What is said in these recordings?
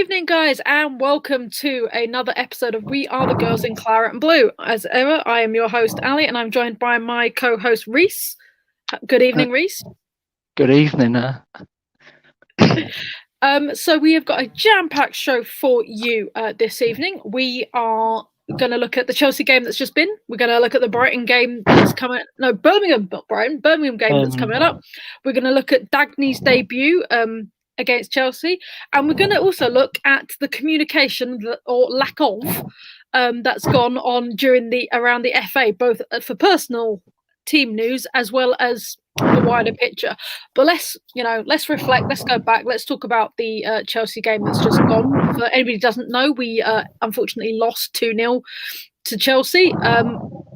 evening, guys, and welcome to another episode of We Are the Girls in Claret and Blue. As ever, I am your host, Ali, and I'm joined by my co-host, Reese. Good evening, Reese. Good evening. So we have got a jam-packed show for you this evening. We are going to look at the Chelsea game that's just been. We're going to look at the Brighton game that's coming. No, Birmingham, not Brighton. Birmingham game that's coming up. We're going to look at Dagny's debut against Chelsea, and we're going to also look at the communication or lack of that's gone on around the FA, both for personal team news as well as the wider picture. But let's reflect, let's go back, let's talk about the Chelsea game that's just gone. For anybody who doesn't know, we unfortunately lost 2-0 to Chelsea,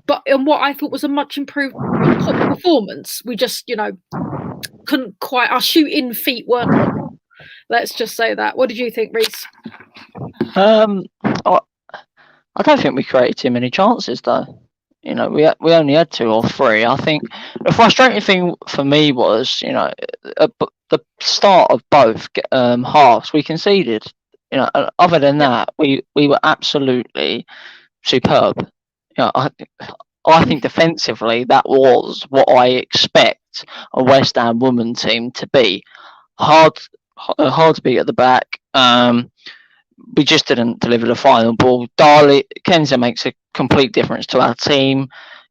but in what I thought was a much improved performance. We just couldn't quite, our shooting feet weren't on. Let's just say that. What did you think, Reese? I don't think we created too many chances, though. We only had 2 or 3. I think the frustrating thing for me was, at the start of both halves, we conceded. Other than that, we were absolutely superb. I think defensively that was what I expect a West Ham women team to be. Hard to beat at the back. We just didn't deliver the final ball. Kenza makes a complete difference to our team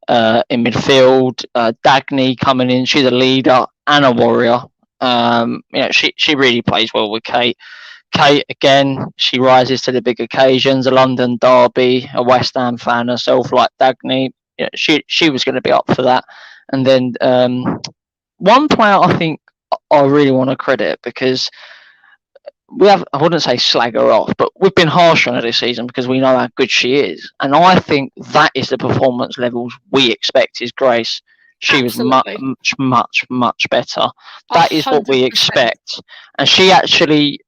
in midfield. Dagny coming in, she's a leader and a warrior. She really plays well with Kate. Kate, again, she rises to the big occasions. A London derby, a West Ham fan herself like Dagny. She was going to be up for that. And then one player I think I really want to credit, because I wouldn't say slag her off, but we've been harsh on her this season because we know how good she is. And I think that is the performance levels we expect is Grace. She Absolutely. was much better. That is what we expect. And she actually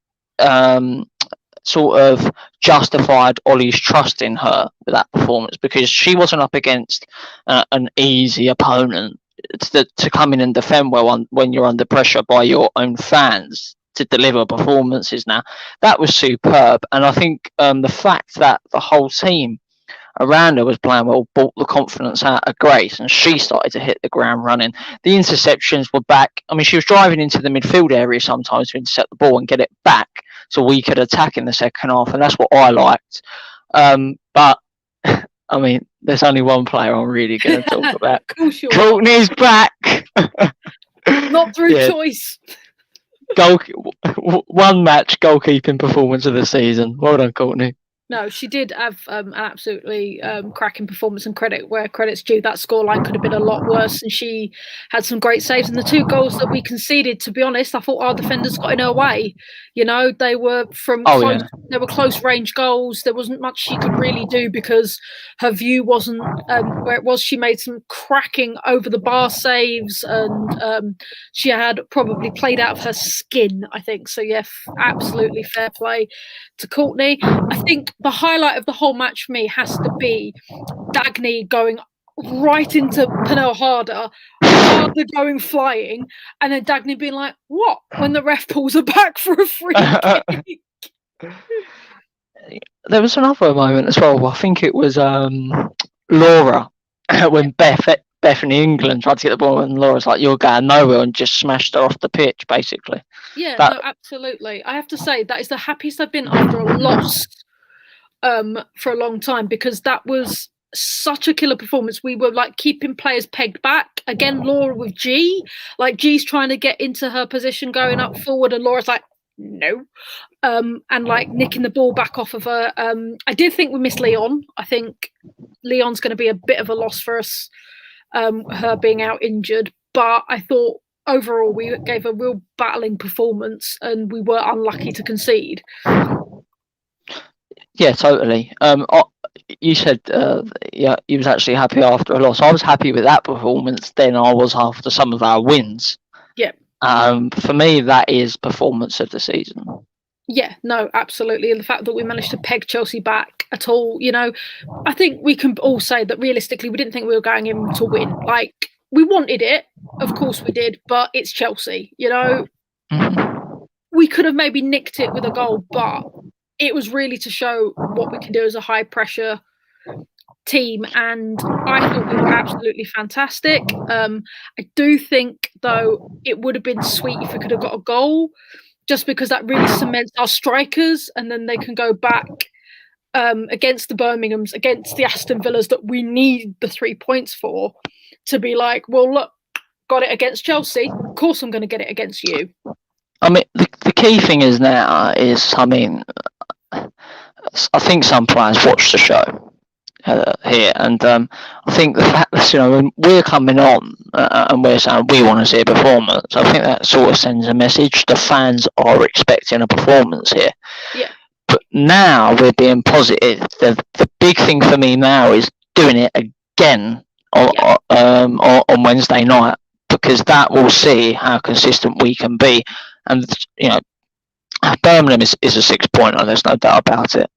sort of justified Ollie's trust in her with that performance, because she wasn't up against an easy opponent to come in and defend well when you're under pressure by your own fans, to deliver performances. Now that was superb, and I think the fact that the whole team around her was playing well brought the confidence out of Grace, and she started to hit the ground running. The interceptions were back. I mean, she was driving into the midfield area sometimes to intercept the ball and get it back so we could attack in the second half, and that's what I liked. But I mean, there's only one player I'm really going to talk about. Courtney's back. Not through choice. One match goalkeeping performance of the season. Well done, Courtney. No, she did have an absolutely cracking performance, and credit where credit's due. That scoreline could have been a lot worse, and she had some great saves. And the 2 goals that we conceded, to be honest, I thought our defenders got in her way. They were they were close range goals. There wasn't much she could really do because her view wasn't where it was. She made some cracking over the bar saves, and she had probably played out of her skin, I think. So yeah, absolutely fair play to Courtney. I think the highlight of the whole match for me has to be Dagny going right into Pernille Harder going flying, and then Dagny being like, "What?" when the ref pulls her back for a free kick. There was another moment as well. I think it was Laura when Bethany England tried to get the ball, and Laura's like, "You're going nowhere," and just smashed her off the pitch, basically. Yeah, no, absolutely. I have to say that is the happiest I've been after a loss for a long time, because that was such a killer performance. We were like keeping players pegged back. Again, Laura with G, like G's trying to get into her position going up forward, and Laura's like, no, and like nicking the ball back off of her. I did think we missed Leon. I think Leon's going to be a bit of a loss for us, her being out injured, but I thought overall we gave a real battling performance, and we were unlucky to concede. Yeah, totally. You said you was actually happy after a loss. I was happy with that performance than I was after some of our wins. Yeah. For me, that is performance of the season. Yeah, no, absolutely. And the fact that we managed to peg Chelsea back at all, I think we can all say that realistically we didn't think we were going in to win. Like, we wanted it, of course we did, but it's Chelsea, Mm-hmm. We could have maybe nicked it with a goal, but it was really to show what we can do as a high pressure team, and I thought we were absolutely fantastic. I do think, though, it would have been sweet if we could have got a goal, just because that really cements our strikers, and then they can go back against the Birminghams, against the Aston Villas that we need the 3 points for, to be like, well, look, got it against Chelsea, of course I'm going to get it against you. I mean, the key thing is now is, I mean, I think some players watch the show here, and I think the fact that, you know, when we're coming on and we're saying we want to see a performance, I think that sort of sends a message. The fans are expecting a performance here. Yeah. But now we're being positive. The big thing for me now is doing it again on Wednesday night, because that will see how consistent we can be. And, you know, Birmingham is a 6-pointer. There's no doubt about it.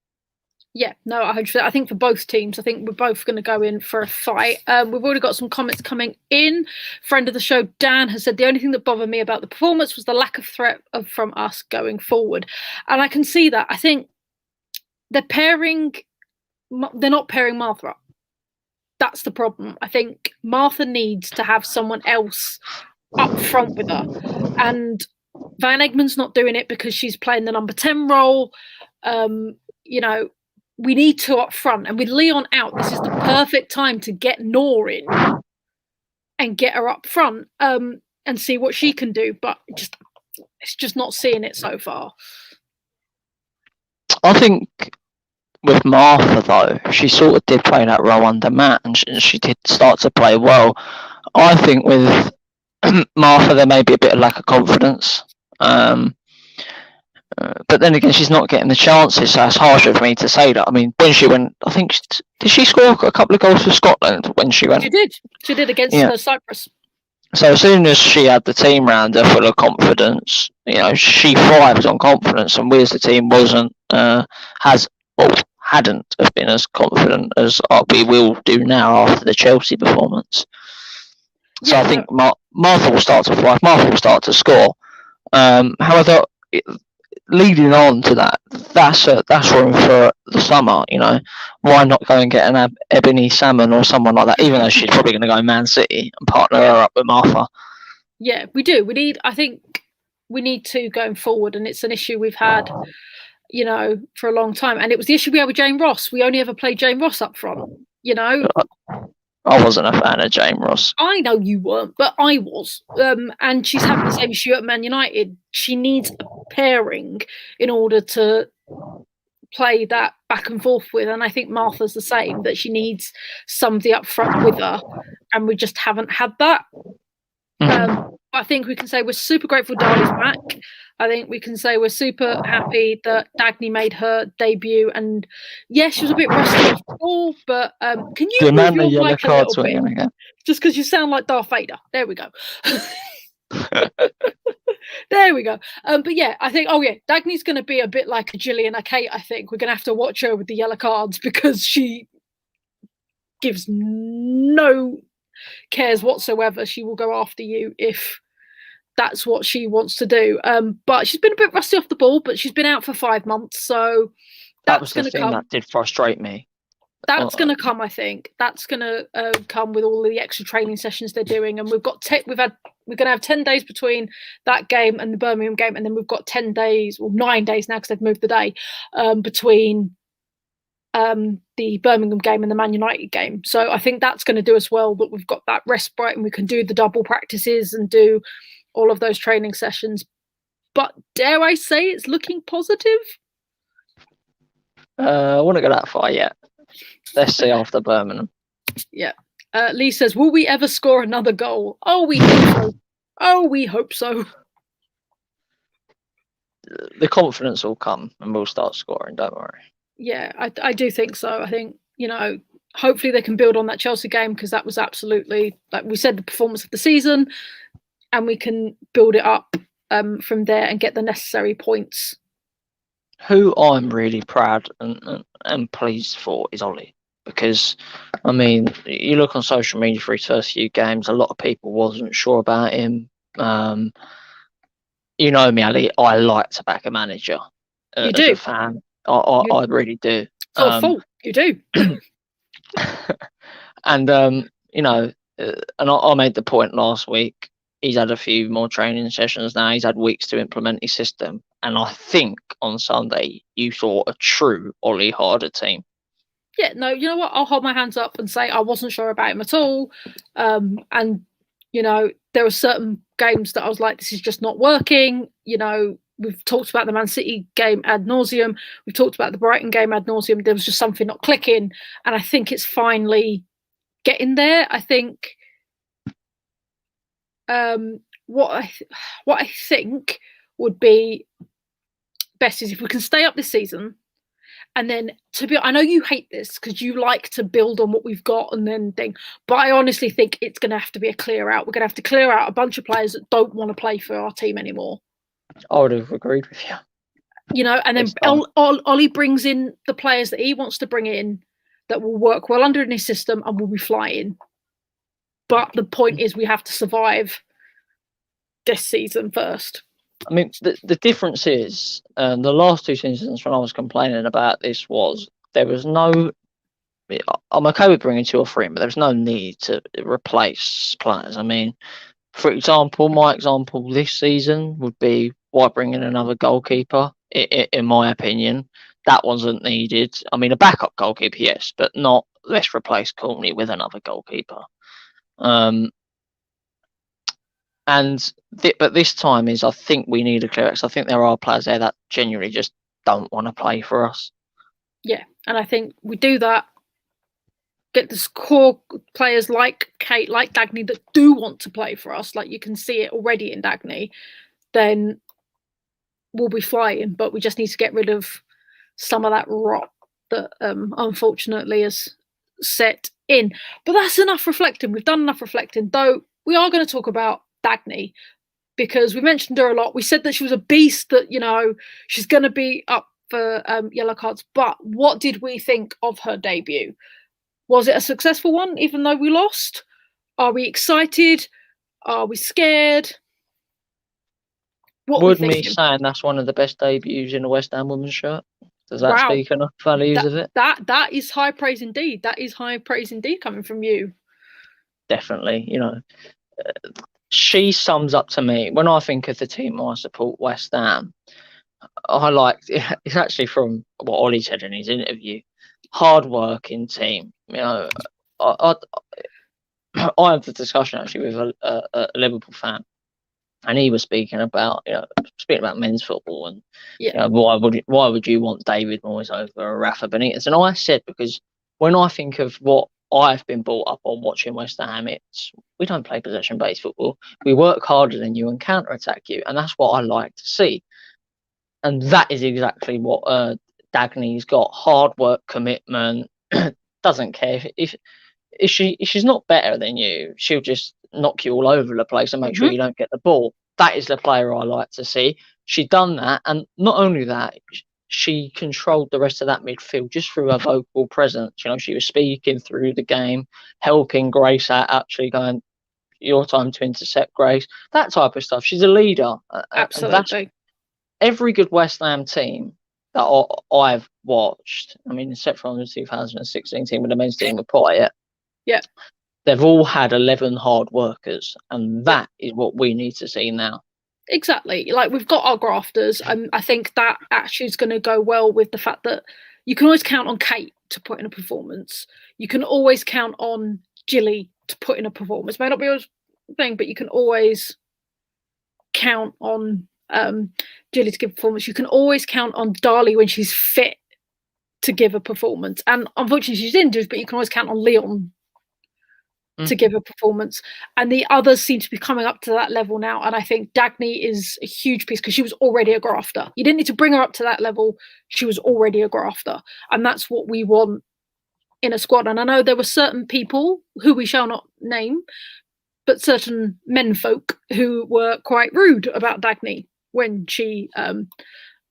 Yeah, no, 100%. I think for both teams, I think we're both going to go in for a fight. We've already got some comments coming in. Friend of the show, Dan, has said the only thing that bothered me about the performance was the lack of threat from us going forward. And I can see that. I think they're not pairing Martha up. That's the problem. I think Martha needs to have someone else up front with her. And Van Egmon's not doing it because she's playing the number 10 role. You know, we need two up front, and with Leon out, this is the perfect time to get Nor in and get her up front and see what she can do. But it's just not seeing it so far. I think with Martha, though, she sort of did play that role under Matt, and she did start to play well. I think with Martha, there may be a bit of lack of confidence. But then again, she's not getting the chances, so it's harsher for me to say that. I mean, when she went, I think, did she score a couple of goals for Scotland when she went? She did against Cyprus. So as soon as she had the team round her full of confidence, you know, she thrives on confidence, and we as the team hadn't have been as confident as we will do now after the Chelsea performance. So I think Martha will start to thrive. Martha will start to score. However, leading on to that, that's room for the summer. You know, why not go and get an Ebony Salmon or someone like that? Even though she's probably going to go Man City and partner her up with Martha. Yeah, we do. I think we need to going forward, and it's an issue we've had, you know, for a long time. And it was the issue we had with Jane Ross. We only ever played Jane Ross up front. You know, I wasn't a fan of Jane Ross. I know you weren't, but I was. And she's having the same issue at Man United. She needs a pairing in order to play that back and forth with. And I think Martha's the same, that she needs somebody up front with her. And we just haven't had that. I think we can say we're super grateful Darley's back. I think we can say we're super happy that Dagny made her debut. And yes, she was a bit rusty off the ball, but can you move your mic a little bit? Again. Just because you sound like Darth Vader. There we go. There we go. But yeah, I think, Dagny's going to be a bit like a Gillian Kate, I think. We're going to have to watch her with the yellow cards, because she gives no cares whatsoever. She will go after you if that's what she wants to do. But she's been a bit rusty off the ball, but she's been out for 5 months, so that was the thing that did frustrate me. That's going to come, I think. That's going to come with all the extra training sessions they're doing, and we're going to have 10 days between that game and the Birmingham game, and then we've got 10 days, or 9 days now because they've moved the day between the Birmingham game and the Man United game. So I think that's going to do us well, that we've got that respite and we can do the double practices and do all of those training sessions. But dare I say it's looking positive? I wouldn't go that far yet. Let's see after Birmingham. Yeah. Lee says, will we ever score another goal? Oh, we hope so. Oh, we hope so. The confidence will come and we'll start scoring, don't worry. Yeah, I do think so. I think, you know, hopefully they can build on that Chelsea game, because that was absolutely, like we said, the performance of the season, and we can build it up from there and get the necessary points. Who I'm really proud and pleased for is Ollie, because, I mean, you look on social media for his first few games, a lot of people wasn't sure about him. You know me, Ali, I like to back a manager as a fan. I really do. It's not a fault. You do. And and I made the point last week. He's had a few more training sessions now. He's had weeks to implement his system, and I think on Sunday you saw a true Ollie Harder team. Yeah, no, you know what? I'll hold my hands up and say I wasn't sure about him at all. And there were certain games that I was like, this is just not working. We've talked about the Man City game ad nauseum. We've talked about the Brighton game ad nauseum. There was just something not clicking, and I think it's finally getting there. I think what I think would be best is if we can stay up this season, and then I know you hate this because you like to build on what we've got and then but I honestly think it's going to have to be a clear out. We're going to have to clear out a bunch of players that don't want to play for our team anymore. I would have agreed with you. And then Ollie brings in the players that he wants to bring in that will work well under his system and will be flying. But the point is we have to survive this season first. I mean, the difference is the last two seasons when I was complaining about this was there was no. I'm okay with bringing 2 or 3, but there's no need to replace players. I mean, for example, my example this season would be why bring in another goalkeeper. In my opinion, that wasn't needed. I mean, a backup goalkeeper, yes, but not let's replace Courtney with another goalkeeper. But this time I think we need a clear X. I think there are players there that genuinely just don't want to play for us. Yeah, and I think we do that. Get the core players like Kate, like Dagny, that do want to play for us. Like you can see it already in Dagny. Then we'll be flying. But we just need to get rid of some of that rot that unfortunately is set in. But that's enough reflecting. We've done enough reflecting. Though we are going to talk about Dagny because we mentioned her a lot. We said that she was a beast, that she's going to be up for yellow cards. But what did we think of her debut? Was it a successful one, even though we lost? Are we excited? Are we scared? Would me saying that's one of the best debuts in a West Ham women's shirt? Does that speak enough values of it? That is high praise indeed. That is high praise indeed coming from you. Definitely. She sums up to me, when I think of the team I support, West Ham, it's actually from what Ollie said in his interview, hard-working team. I had the discussion actually with a Liverpool fan, and he was speaking about men's football and why would you want David Moyes over Rafa Benitez? And I said, because when I think of what I've been brought up on watching West Ham, we don't play possession-based football. We work harder than you and counter-attack you, and that's what I like to see. And that is exactly what Dagny's got: hard work, commitment. Doesn't care if she's not better than you, she'll just knock you all over the place and make sure you don't get the ball. That is the player I like to see. She'd done that, and not only that, she controlled the rest of that midfield just through her vocal presence. She was speaking through the game, helping Grace out, actually going, your time to intercept, Grace. That type of stuff. She's a leader. Absolutely. Every good West Ham team that I've watched, I mean, except from the 2016 team with the men's team with Poyet, they've all had 11 hard workers, and that is what we need to see now. Exactly. Like, we've got our grafters, and I think that actually is going to go well with the fact that you can always count on Kate to put in a performance. You can always count on Gilly to put in a performance. It may not be a thing, but you can always count on Gilly to give a performance. You can always count on Darley when she's fit to give a performance. And unfortunately she's injured, but you can always count on Leon to give a performance. And the others seem to be coming up to that level now. And I think Dagny is a huge piece because she was already a grafter. You didn't need to bring her up to that level. She was already a grafter. And that's what we want in a squad. And I know there were certain people who we shall not name, but certain menfolk who were quite rude about Dagny when she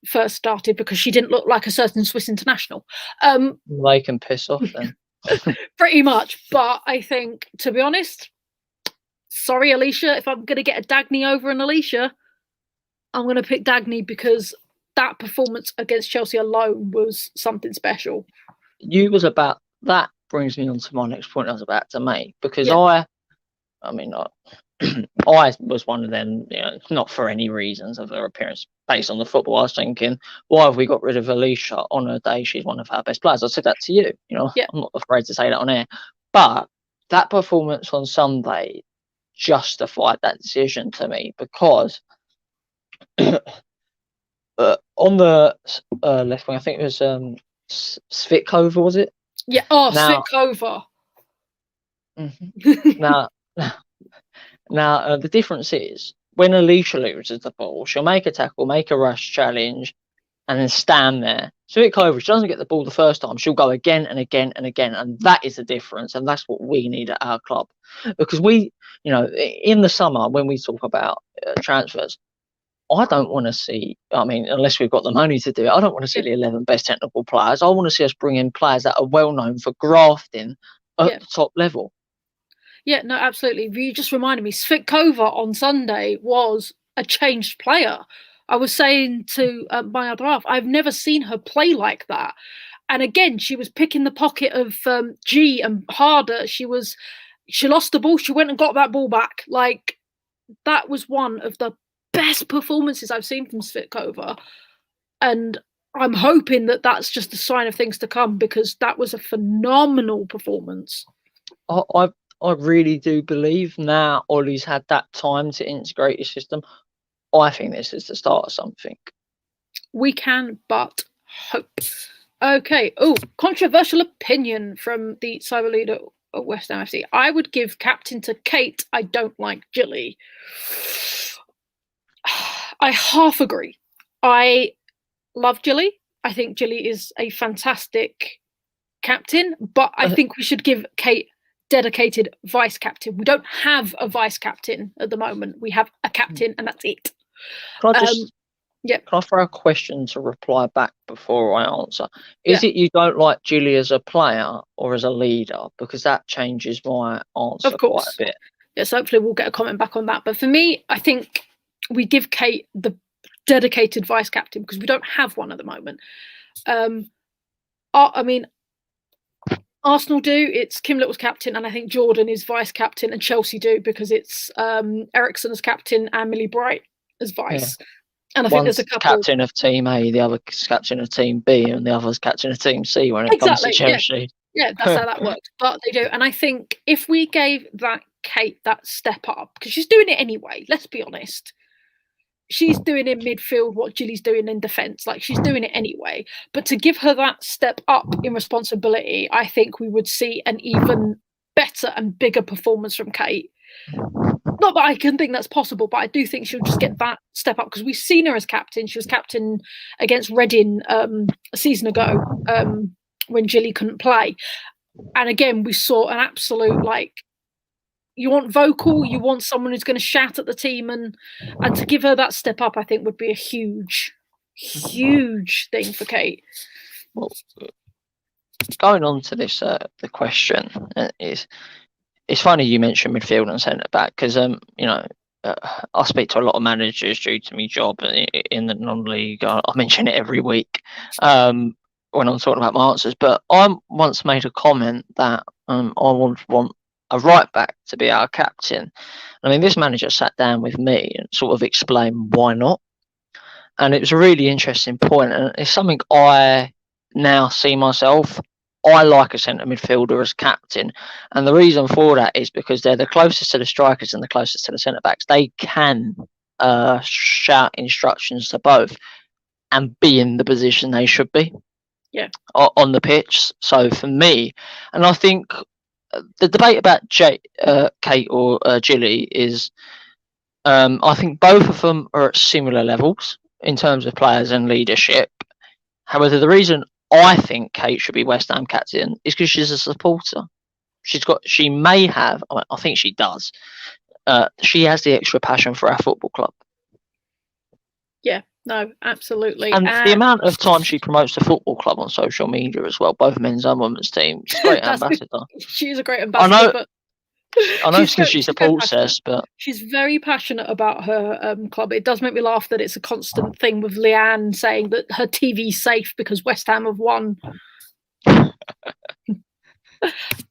first started because she didn't look like a certain Swiss international. They can piss off then. Pretty much. But I think, to be honest, sorry, Alicia, if I'm going to get a Dagny over an Alicia, I'm going to pick Dagny because that performance against Chelsea alone was something special. That brings me on to my next point I was about to make, because Yeah. I mean, I was one of them, not for any reasons of her appearance based on the football. I was thinking, why have we got rid of Alicia on her day? She's one of our best players. I said that to you. Yeah. I'm not afraid to say that on air. But that performance on Sunday justified that decision to me, because on the left wing, I think it was Svitkova, was it? Yeah. Oh, Svitkova. Now, the difference is, when Alicia loses the ball, she'll make a tackle, make a rush challenge, and then stand there. Svitkova, if she doesn't get the ball the first time, she'll go again and again and again, and that is the difference, and that's what we need at our club. Because we, in the summer, when we talk about transfers, I don't want to see, unless we've got the money to do it, I don't want to see the 11 best technical players. I want to see us bring in players that are well known for grafting at the top level. Yeah, no, absolutely. You just reminded me, Svitkova on Sunday was a changed player. I was saying to my other half, I've never seen her play like that. And again, she was picking the pocket of G and harder. She lost the ball. She went and got that ball back. Like, that was one of the best performances I've seen from Svitkova. And I'm hoping that that's just a sign of things to come, because that was a phenomenal performance. I really do believe now Ollie's had that time to integrate his system. I think this is the start of something. We can but hope. Okay. Oh, controversial opinion from the cyber leader at West Ham FC. I would give captain to Kate. I don't like Jilly. I half agree. I love Jilly. I think Jilly is a fantastic captain, but I think we should give Kate dedicated vice captain. We don't have a vice captain at the moment. We have a captain, and that's it. Can I throw a question to reply back before I answer? Is it you don't like Jilly as a player or as a leader? Because that changes my answer quite a bit. Yes, hopefully we'll get a comment back on that. But for me, I think we give Kate the dedicated vice captain, because we don't have one at the moment. Arsenal do. It's Kim Little's captain, and I think Jordan is vice captain, and Chelsea do, because it's Ericsson as captain and Millie Bright as vice. Yeah. And I think there's a couple. Captain of Team A, the other captain of Team B, and the other's captain of Team C when it comes to Chelsea. Yeah, that's how that works. But they do. And I think if we gave that Kate that step up, because she's doing it anyway, let's be honest. She's doing in midfield what Jilly's doing in defence. Like, she's doing it anyway. But to give her that step up in responsibility, I think we would see an even better and bigger performance from Kate. Not that I can think that's possible, but I do think she'll just get that step up, because we've seen her as captain. She was captain against Reading a season ago when Jilly couldn't play. And again, we saw an absolute, you want vocal, you want someone who's going to shout at the team, and to give her that step up, I think would be a huge thing for Kate. Well, going on to this, the question is, it's funny you mentioned midfield and centre back, because I speak to a lot of managers due to my job in the non-league. I mention it every week when I'm talking about my answers. But I once made a comment that I would want a right back to be our captain. I mean, this manager sat down with me and sort of explained why not. And it was a really interesting point, and it's something I now see myself. I like a centre midfielder as captain, and the reason for that is because they're the closest to the strikers and the closest to the centre backs. They can shout instructions to both and be in the position they should be on the pitch. So for me, and I think the debate about Kate or Jilly is, I think both of them are at similar levels in terms of players and leadership. However, the reason I think Kate should be West Ham captain is because she's a supporter. She may have, I think she does. She has the extra passion for our football club. Yeah, no, absolutely. And the amount of time she promotes the football club on social media as well, both men's and women's teams. She's a great ambassador. She's a great ambassador. I know it's because She's she very supports passionate. us, but She's very passionate about her club. It does make me laugh that it's a constant thing with Leanne saying that her TV's safe because West Ham have won.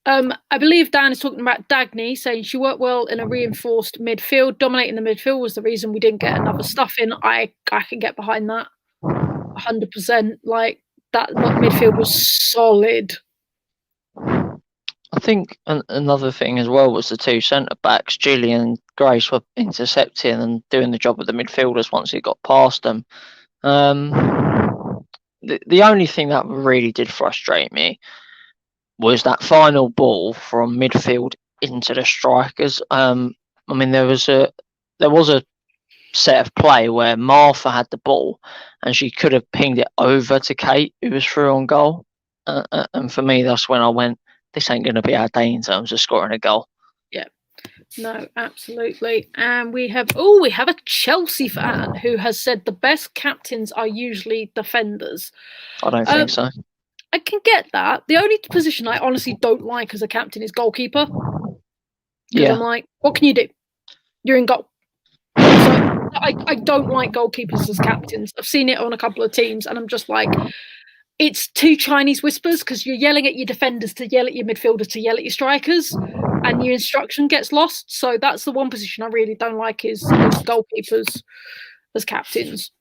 I believe Dan is talking about Dagny, saying she worked well in a reinforced midfield. Dominating the midfield was the reason we didn't get another stuff in. I can get behind that 100%. Like, that midfield was solid. I think another thing as well was the two centre backs, Julian and Grace, were intercepting and doing the job of the midfielders once it got past them. The only thing that really did frustrate me was that final ball from midfield into the strikers. I mean, there was a set of play where Martha had the ball and she could have pinged it over to Kate, who was through on goal. And for me, that's when I went, this ain't going to be our day in terms of scoring a goal. Yeah, no, absolutely. And we have a Chelsea fan who has said the best captains are usually defenders. I don't think so. I can get that. The only position I honestly don't like as a captain is goalkeeper. Because I'm like, what can you do? You're in goal. So I don't like goalkeepers as captains. I've seen it on a couple of teams, and I'm just like, it's two Chinese whispers because you're yelling at your defenders to yell at your midfielders to yell at your strikers, and your instruction gets lost. So that's the one position I really don't like is goalkeepers as captains.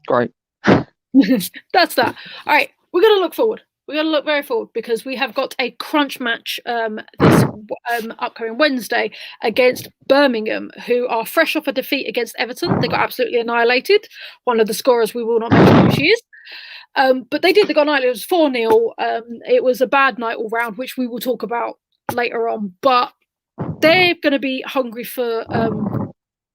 Great. That's that. All right, we're going to look forward. We're going to look very forward because we have got a crunch match this upcoming Wednesday against Birmingham, who are fresh off a defeat against Everton. They got absolutely annihilated. One of the scorers we will not mention who she is. But they did. They got annihilated. It was 4-0. It was a bad night all round, which we will talk about later on. But they're going to be hungry for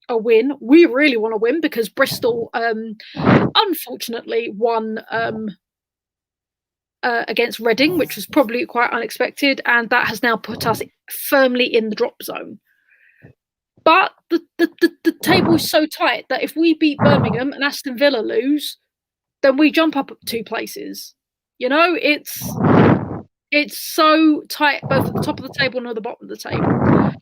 a win. We really want to win because Bristol, unfortunately, won against Reading, which was probably quite unexpected, and that has now put us firmly in the drop zone. But the table is so tight that if we beat Birmingham and Aston Villa lose, then we jump up 2 places. You know, it's so tight both at the top of the table and at the bottom of the table.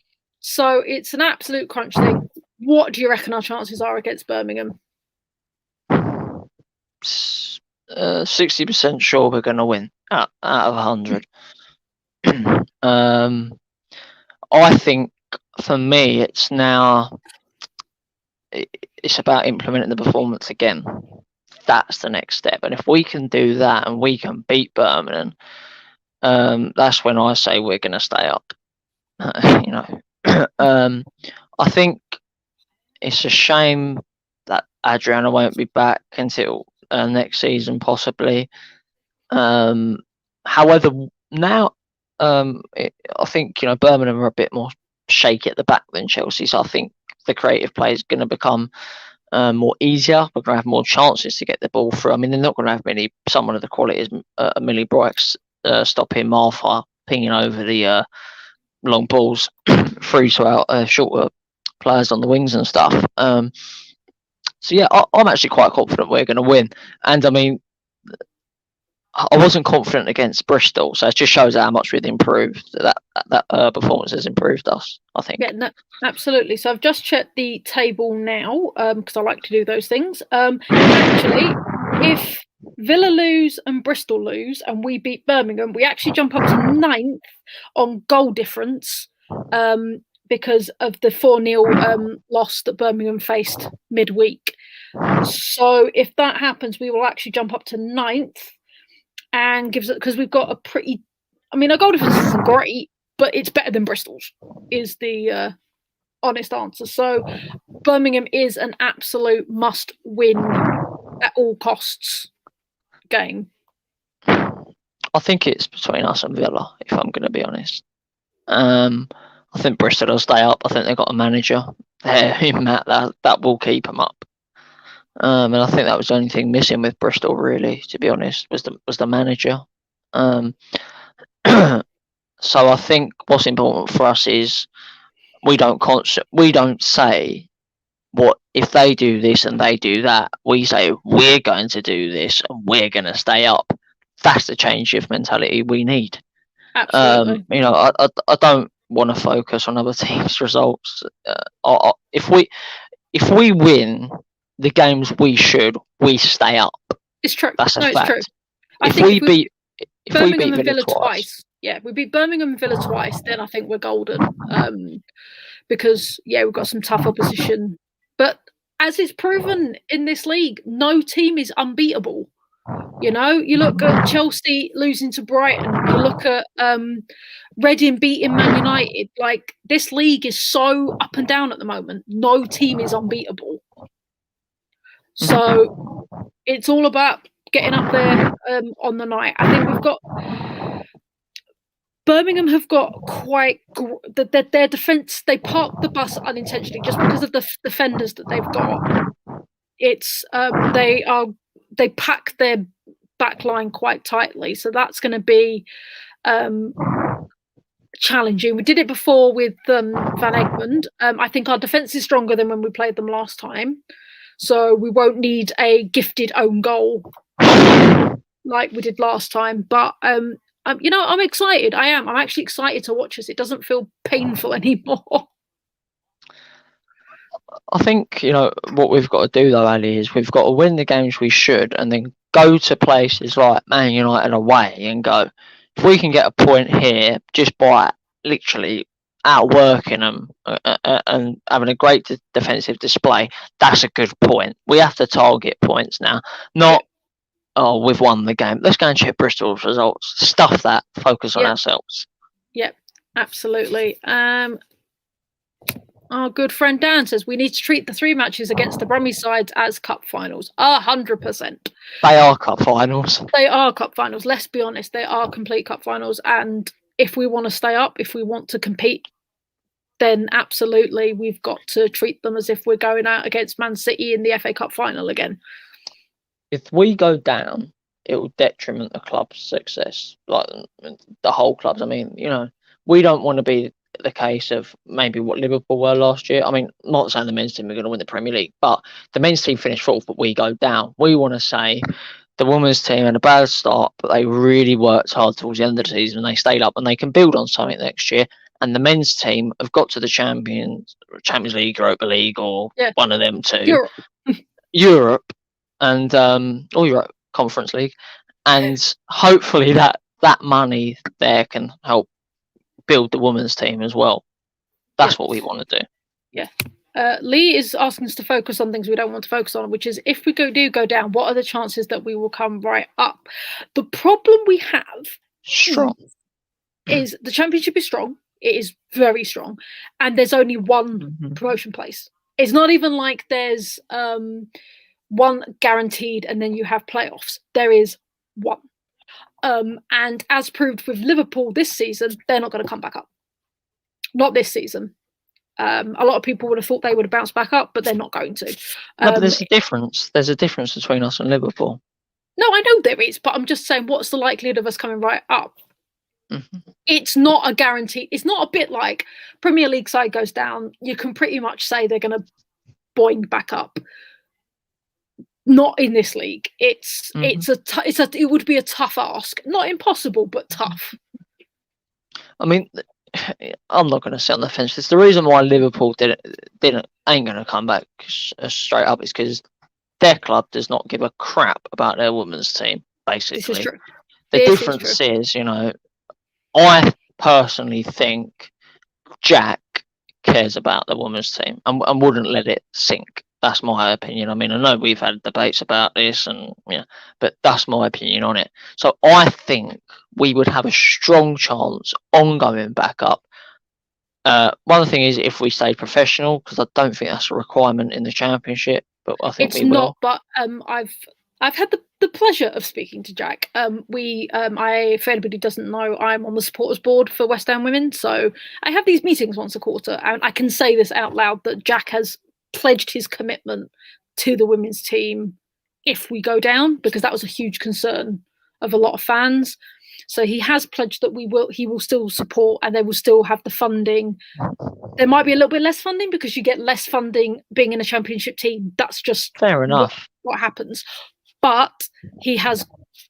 So it's an absolute crunch thing. What do you reckon our chances are against Birmingham? 60% sure we're going to win out of 100. I think for me, it's about implementing the performance again. That's the next step. And if we can do that and we can beat Birmingham, that's when I say we're going to stay up. I think it's a shame that Adriana won't be back until next season, possibly. However, now I think Birmingham are a bit more shaky at the back than Chelsea, so I think the creative play is going to become more easier. We're going to have more chances to get the ball through. I mean, they're not going to have someone of the quality as Millie Bright stopping Martha pinging over the long balls through to our shorter players on the wings and stuff. So yeah, I'm actually quite confident we're going to win. And I mean, I wasn't confident against Bristol, so it just shows how much we've improved. That performance has improved us, I think. Yeah, no, absolutely. So I've just checked the table now because I like to do those things. Actually, if Villa lose and Bristol lose and we beat Birmingham, we actually jump up to 9th on goal difference because of the 4-0 loss that Birmingham faced midweek. So if that happens, we will actually jump up to 9th. And gives it because we've got a pretty. I mean, our goal difference isn't great, but it's better than Bristol's. Is the honest answer. So Birmingham is an absolute must-win at all costs game. I think it's between us and Villa, if I'm going to be honest. I think Bristol will stay up. I think they've got a manager there in Matt that will keep them up. And I think that was the only thing missing with Bristol, really, to be honest, was the manager. So I think what's important for us is we don't say what if they do this and they do that. We say we're going to do this and we're going to stay up. That's the change of mentality we need. Absolutely. I don't want to focus on other teams' results. If we win the games we should, we stay up. It's true. That's a No, it's fact. true. I If think we if we beat Birmingham and Villa Villa twice, we beat Birmingham and Villa twice, then I think we're golden. Because we've got some tough opposition. But as is proven in this league, no team is unbeatable. You look at Chelsea losing to Brighton. You look at Reading beating Man United. Like, this league is so up and down at the moment. No team is unbeatable. So it's all about getting up there on the night. I think we've got Birmingham have got quite their defence. They parked the bus unintentionally just because of the defenders that they've got. It's they pack their back line quite tightly, so that's going to be challenging. We did it before with Van Egmond. I think our defence is stronger than when we played them last time, so we won't need a gifted own goal like we did last time. But I'm excited. I'm actually excited to watch this. It doesn't feel painful anymore. I think what we've got to do though, Ali, is we've got to win the games we should, and then go to places like Man United away and go, if we can get a point here just by literally outworking them and having a great defensive display, that's a good point. We have to target points now, not we've won the game. Let's go and check Bristol's results. Stuff that. Focus on ourselves. Yep, absolutely. Our good friend Dan says we need to treat the 3 matches against the Brummie sides as cup finals. 100%. They are cup finals. They are cup finals. Let's be honest. They are complete cup finals. And if we want to stay up, if we want to compete, then absolutely we've got to treat them as if we're going out against Man City in the FA Cup final again. If we go down, it will detriment the club's success, like the whole clubs. I mean, we don't want to be the case of maybe what Liverpool were last year. I mean, not saying the men's team are going to win the Premier League, but the men's team finished 4th, but we go down. We want to say the women's team had a bad start, but they really worked hard towards the end of the season and they stayed up and they can build on something next year. And the men's team have got to the Champions League, Europa League, or one of them two. Europe and or Europe Conference League. And hopefully that money there can help build the women's team as well. That's what we want to do. Yeah. Lee is asking us to focus on things we don't want to focus on, which is if we do go down, what are the chances that we will come right up? The problem we have is the Championship is strong. It is very strong. And there's only one promotion place. It's not even like there's one guaranteed and then you have playoffs. There is one. And as proved with Liverpool this season, they're not going to come back up. Not this season. A lot of people would have thought they would have bounced back up, but they're not going to. No, but there's a difference. There's a difference between us and Liverpool. No, I know there is, but I'm just saying, what's the likelihood of us coming right up? It's not a guarantee. It's not a bit like Premier League side goes down. You can pretty much say they're going to boing back up. Not in this league. It would be a tough ask. Not impossible, but tough. I mean, I'm not going to sit on the fence. It's the reason why Liverpool ain't going to come back straight up is because their club does not give a crap about their women's team. Basically, this is true. The difference is, I personally think Jack cares about the women's team and wouldn't let it sink. That's my opinion. I mean, I know we've had debates about this, but that's my opinion on it. So I think we would have a strong chance on going back up. One thing is if we stay professional, because I don't think that's a requirement in the Championship. But I think it's not. But I've had the pleasure of speaking to Jack. If anybody doesn't know, I'm on the supporters board for West Ham Women, so I have these meetings once a quarter, and I can say this out loud that Jack has pledged his commitment to the women's team if we go down, because that was a huge concern of a lot of fans. So he has pledged that he will still support, and they will still have the funding. There might be a little bit less funding because you get less funding being in a Championship team. That's just fair enough. What happens. But he has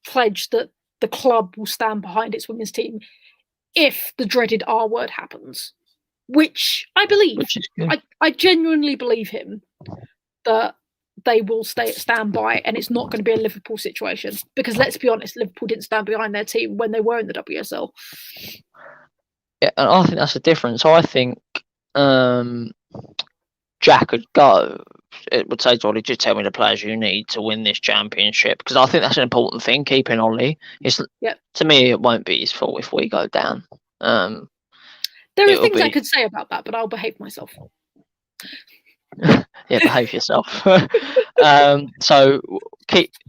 pledged that the club will stand behind its women's team if the dreaded R word happens, which I believe. Which is good. I genuinely believe him that they will stand by, and it's not going to be a Liverpool situation, because let's be honest, Liverpool didn't stand behind their team when they were in the WSL. Yeah, and I think that's the difference. I think Jack could go. It would say to Ollie, just tell me the players you need to win this championship, because I think that's an important thing. Keeping Ollie, to me, it won't be his fault if we go down. There are things I could say about that, but I'll behave myself. Yeah, behave yourself. So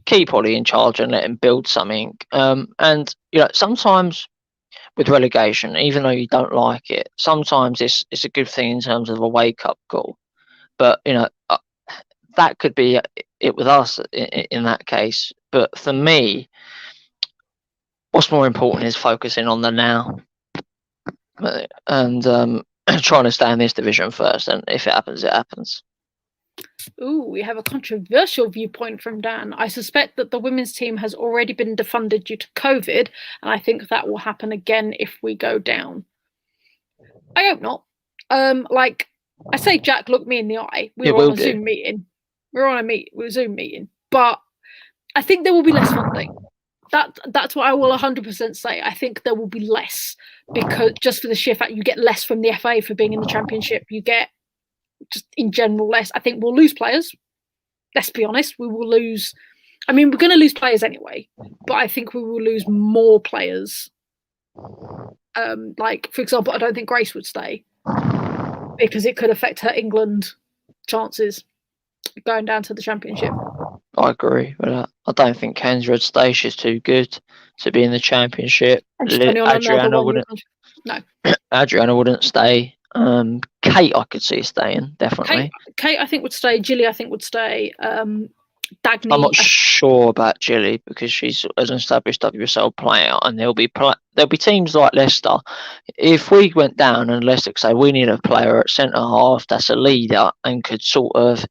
keep Ollie in charge and let him build something. And sometimes with relegation, even though you don't like it, sometimes it's a good thing in terms of a wake up call. But that could be it with us in that case. But for me, what's more important is focusing on the now and trying to stay in this division first. And if it happens, it happens. Ooh, we have a controversial viewpoint from Dan. I suspect that the women's team has already been defunded due to COVID, and I think that will happen again if we go down. I hope not. Like I say, Jack, look me in the eye. We were on a Zoom meeting. We're on a Zoom meeting, but I think there will be less funding. That's what I will 100% say. I think there will be less, because just for the sheer fact you get less from the FA for being in the championship, you get just in general less. I think we'll lose players. Let's be honest, we will lose. I mean, we're going to lose players anyway, but I think we will lose more players. Like, for example, I don't think Grace would stay because it could affect her England chances going down to the championship. I agree with that. I don't think Ken's would stay. She's too good to be in the championship. Adriana wouldn't. No, Adriana wouldn't stay. Kate, I could see staying definitely. Kate, I think would stay. Gilly, I think would stay. Dagny, I'm not sure about Gilly because she's an established WSL player, and there'll be teams like Leicester. If we went down and Leicester say we need a player at centre half that's a leader and could sort of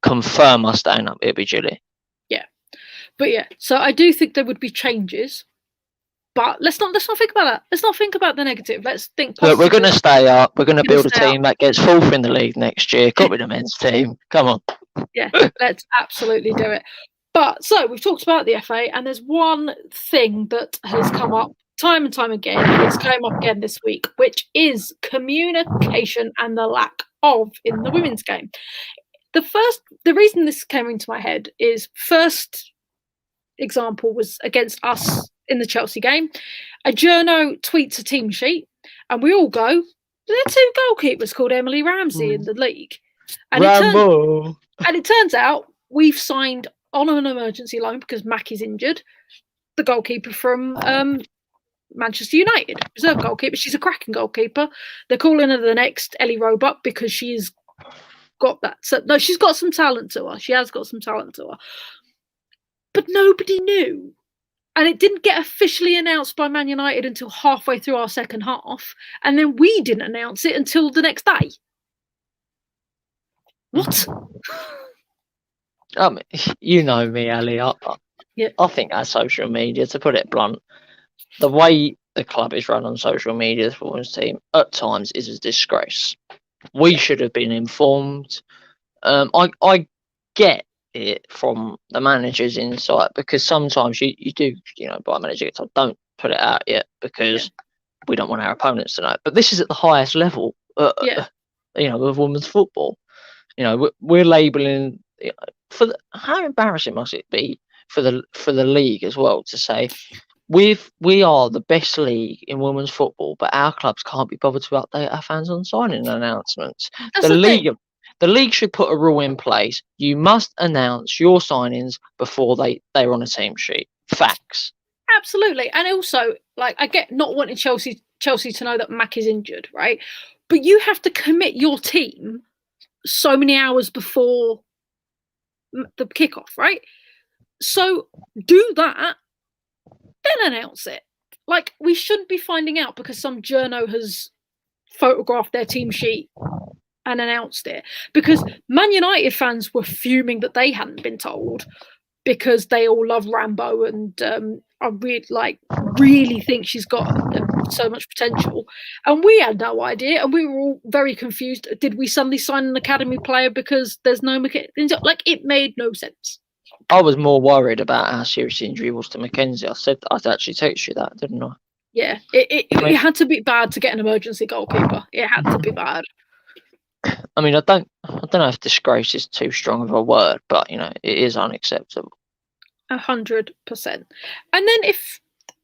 confirm us staying up, it'd be Gilly. Yeah, but yeah, so I do think there would be changes. But let's not think about that. Let's not think about the negative. Let's think positive. Look, we're going to stay up. We're going to build a team that gets fourth in the league next year. Got with the men's team. Come on. Yeah, let's absolutely do it. But so we've talked about the FA, and there's one thing that has come up time and time again. It's come up again this week, which is communication and the lack of in the women's game. The reason this came into my head is first example was against us in the Chelsea game. A journo tweets a team sheet, and we all go, there are two goalkeepers called Emily Ramsey in the league. And it turns out we've signed on an emergency loan because Mackie's injured, the goalkeeper from Manchester United, reserve goalkeeper. She's a cracking goalkeeper. They're calling her the next Ellie Roebuck because she's got that. So, no, she's got some talent to her. She has got some talent to her. But nobody knew. And it didn't get officially announced by Man United until halfway through our second half. And then we didn't announce it until the next day. What? You know me, Ali. I think our social media, to put it blunt, the way the club is run on social media, the women's team, at times is a disgrace. We should have been informed. I get it from the managers inside, because sometimes you do, by manager gets told, don't put it out yet because we don't want our opponents to know. But this is at the highest level, of women's football. We're labelling how embarrassing must it be for the league as well to say we are the best league in women's football, but our clubs can't be bothered to update our fans on signing announcements. The league should put a rule in place. You must announce your signings before they're on a team sheet. Facts. Absolutely. And also, I get not wanting Chelsea to know that Mac is injured, right? But you have to commit your team so many hours before the kickoff, right? So do that, then announce it. We shouldn't be finding out because some journo has photographed their team sheet and announced it, because Man United fans were fuming that they hadn't been told because they all love Rambo and I really think she's got so much potential. And we had no idea, and we were all very confused. Did we suddenly sign an academy player because there's no Mackenzie? Like, it made no sense. I was more worried about how serious the injury was to Mackenzie. I'd actually text you that, didn't I? Yeah, it had to be bad to get an emergency goalkeeper. It had to be bad. I mean, I don't know if disgrace is too strong of a word, but it is unacceptable. 100%. And then if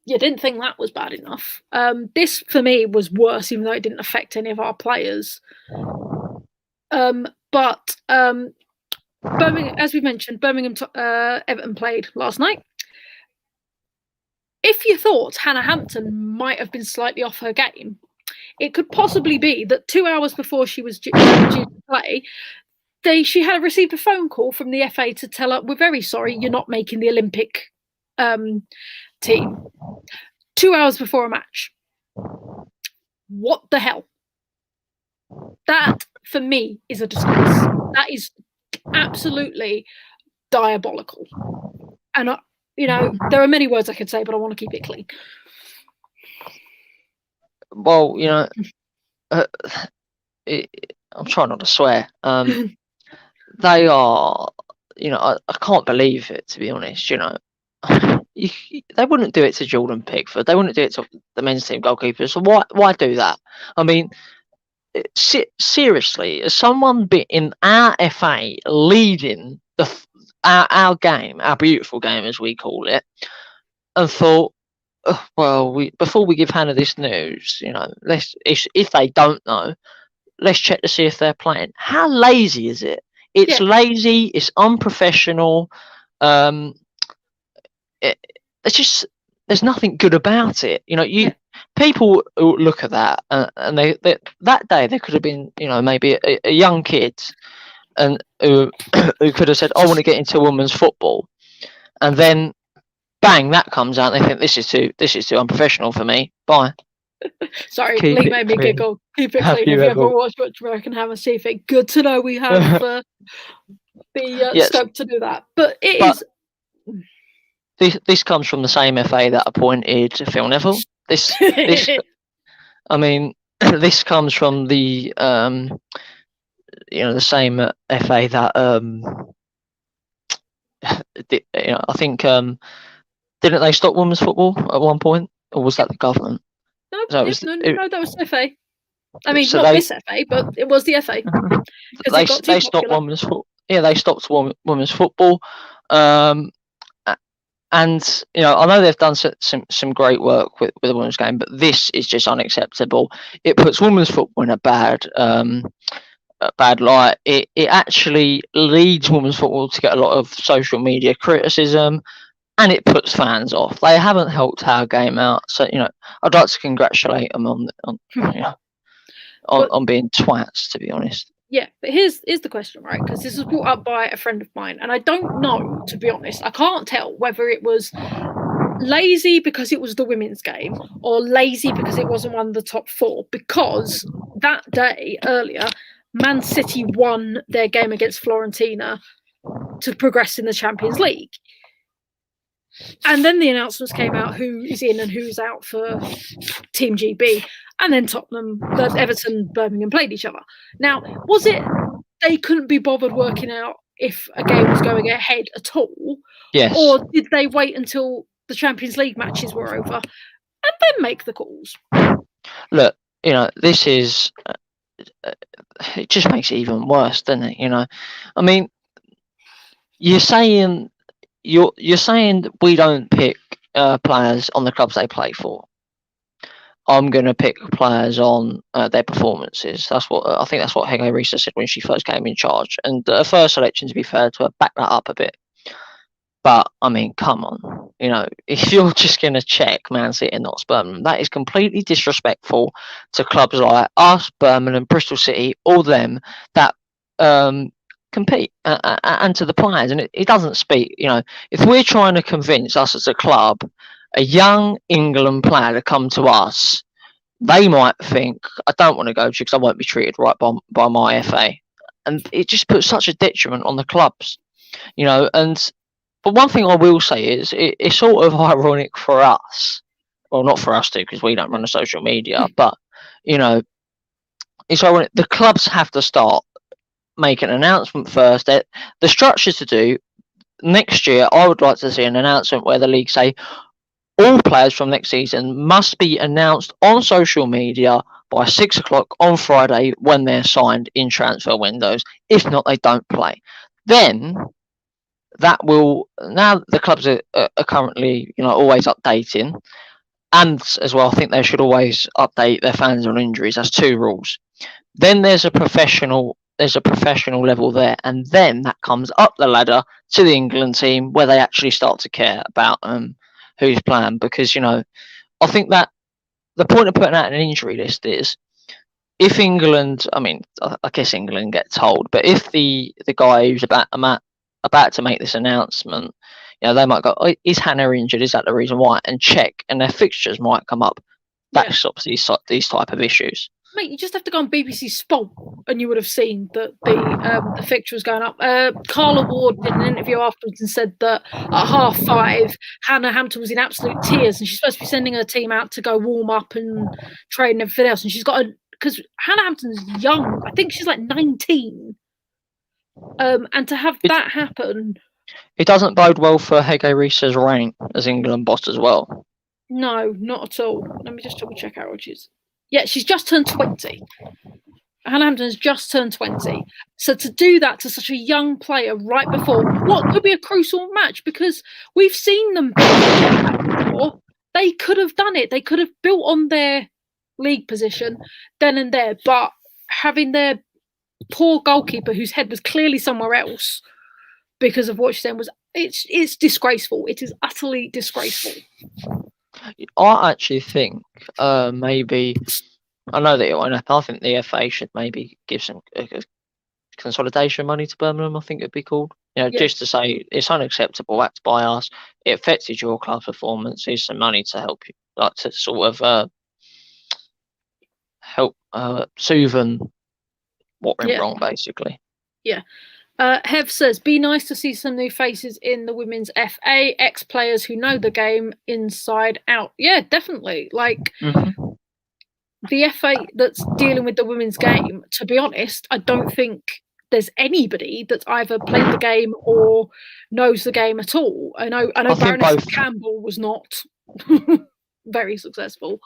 you didn't think that was bad enough, this for me was worse, even though it didn't affect any of our players. But Birmingham, as we mentioned, Birmingham Everton played last night. If you thought Hannah Hampton might have been slightly off her game, it could possibly be that 2 hours before she was due to play, she had received a phone call from the FA to tell her, "We're very sorry, you're not making the Olympic team." 2 hours before a match. What the hell? That, for me, is a disgrace. That is absolutely diabolical. And, there are many words I could say, but I want to keep it clean. Well, I'm trying not to swear. They are, I can't believe it, to be honest. They wouldn't do it to Jordan Pickford. They wouldn't do it to the men's team goalkeeper. So why do that? I mean, seriously, as someone in our FA leading our game, our beautiful game as we call it, and thought, before we give Hannah this news, if they don't know, let's check to see if they're playing. How lazy is it? It's lazy. It's unprofessional. There's nothing good about it. People look at that, and they that day there could have been, maybe a young kid, and who could have said, "I want to get into women's football," and then bang, that comes out. And they think this is too unprofessional for me. Bye. Sorry, Lee made me giggle. Keep it clean. If you ever watched Much American Hammer See Fit, good to know we have the scope to do that. But is. This comes from the same FA that appointed Phil Neville. This I mean, this comes from the the same FA that I think didn't they stop women's football at one point, or was that the government? No, that was FA. I mean, not this FA, but it was the FA. They stopped women's football. Yeah, they stopped women's football. And I know they've done some great work with the women's game, but this is just unacceptable. It puts women's football in a bad light. It actually leads women's football to get a lot of social media criticism, and it puts fans off. They haven't helped our game out. So I'd like to congratulate them on being twats, to be honest. Yeah, but here's the question, right? Because this was brought up by a friend of mine, and I don't know, to be honest. I can't tell whether it was lazy because it was the women's game or lazy because it wasn't one of the top four. Because that day earlier, Man City won their game against Fiorentina to progress in the Champions League. And then the announcements came out who is in and who's out for Team GB. And then Everton, Birmingham played each other. Now, was it they couldn't be bothered working out if a game was going ahead at all? Yes. Or did they wait until the Champions League matches were over and then make the calls? Look, this is... it just makes it even worse, doesn't it? I mean, you're saying we don't pick players on the clubs they play for. I'm going to pick players on their performances. That's what I think. That's what Hege Risa said when she first came in charge. And the first selection, to be fair to her, backed that up a bit. But I mean, come on, if you're just going to check Man City and not Birmingham, that is completely disrespectful to clubs like us, Birmingham, Bristol City, all them that compete, and to the players. And it doesn't speak. If we're trying to convince us as a club, a young England player to come to us, they might think, I don't want to go to because I won't be treated right by my FA. And it just puts such a detriment on the clubs, and But one thing I will say is it's sort of ironic for us. Well, not for us too, because we don't run the social media. But it's ironic. The clubs have to start making an announcement first. That the structure to do next year, I would like to see an announcement where the league say all players from next season must be announced on social media by 6 o'clock on Friday when they're signed in transfer windows. If not, they don't play. Then that will, now the clubs are currently always updating, and as well I think they should always update their fans on injuries. That's 2 rules. Then there's a professional level there, and then that comes up the ladder to the England team where they actually start to care about who's playing, because I think that the point of putting out an injury list is if England, I guess England get told, but if the guy who's about to make this announcement, they might go, oh, is Hannah injured? Is that the reason why? And check, and their fixtures might come up. That stops these type of issues. Mate, you just have to go on BBC Sport and you would have seen that the fixture was going up. Carla Ward did an interview afterwards and said that at 5:30, Hannah Hampton was in absolute tears and she's supposed to be sending her team out to go warm up and train and everything else. And she's got because Hannah Hampton's young. I think she's like 19. And to have that happen... It doesn't bode well for Hege Risa's reign as England boss as well. No, not at all. Let me just double check how old she is. Yeah, she's just turned 20. Hannah Hampton's just turned 20. So to do that to such a young player right before what could be a crucial match, because we've seen them before, they could have done it. They could have built on their league position then and there, but having their poor goalkeeper whose head was clearly somewhere else because of what she said it's disgraceful. It is utterly disgraceful. I actually think maybe, I know that it won't happen. I think the FA should maybe give some consolidation money to Birmingham, I think it'd be called. Just to say it's unacceptable act by us. It affected your club's performance. Here's some money to help you, like to sort of help soothe what went wrong, basically. Yeah. Hev says, be nice to see some new faces in the women's FA, ex-players who know the game inside out. Yeah, definitely. Like, the FA that's dealing with the women's game, to be honest, I don't think there's anybody that's either played the game or knows the game at all. I know Baroness Campbell was not very successful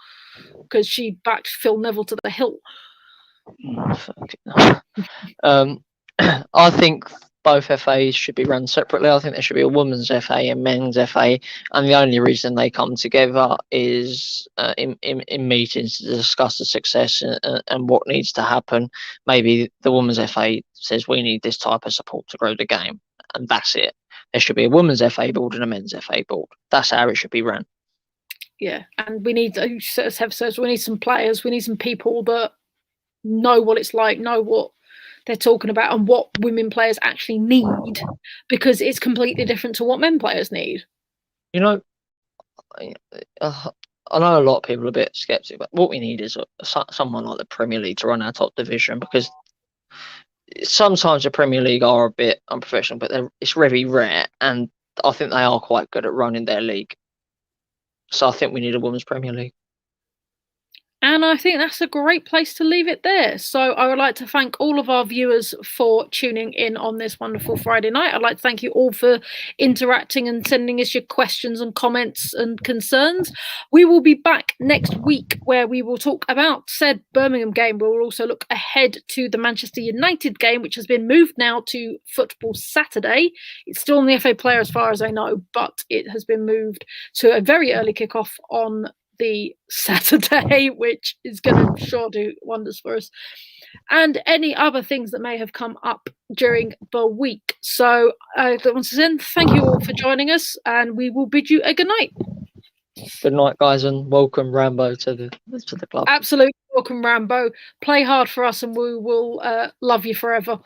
because she backed Phil Neville to the hilt. I think both FAs should be run separately. I think there should be a women's FA and men's FA, and the only reason they come together is in meetings to discuss the success and what needs to happen. Maybe the women's FA says we need this type of support to grow the game, and that's it. There should be a women's FA board and a men's FA board. That's how it should be run. Yeah, and we need, as Hev says, we need some players. We need some people that know what it's like, know what they're talking about and what women players actually need, because it's completely different to what men players need. I know a lot of people are a bit sceptic, but what we need is someone like the Premier League to run our top division, because sometimes the Premier League are a bit unprofessional, but it's very rare, and I think they are quite good at running their league. So I think we need a women's Premier League. And I think that's a great place to leave it there. So I would like to thank all of our viewers for tuning in on this wonderful Friday night. I'd like to thank you all for interacting and sending us your questions and comments and concerns. We will be back next week where we will talk about said Birmingham game. We will also look ahead to the Manchester United game, which has been moved now to Football Saturday. It's still on the FA Player as far as I know, but it has been moved to a very early kickoff on the Saturday, which is going to sure do wonders for us, and any other things that may have come up during the week. So once again, thank you all for joining us, and we will bid you a good night. Good night, guys, and welcome Rambo to the club. Absolutely welcome, Rambo. Play hard for us and we will love you forever.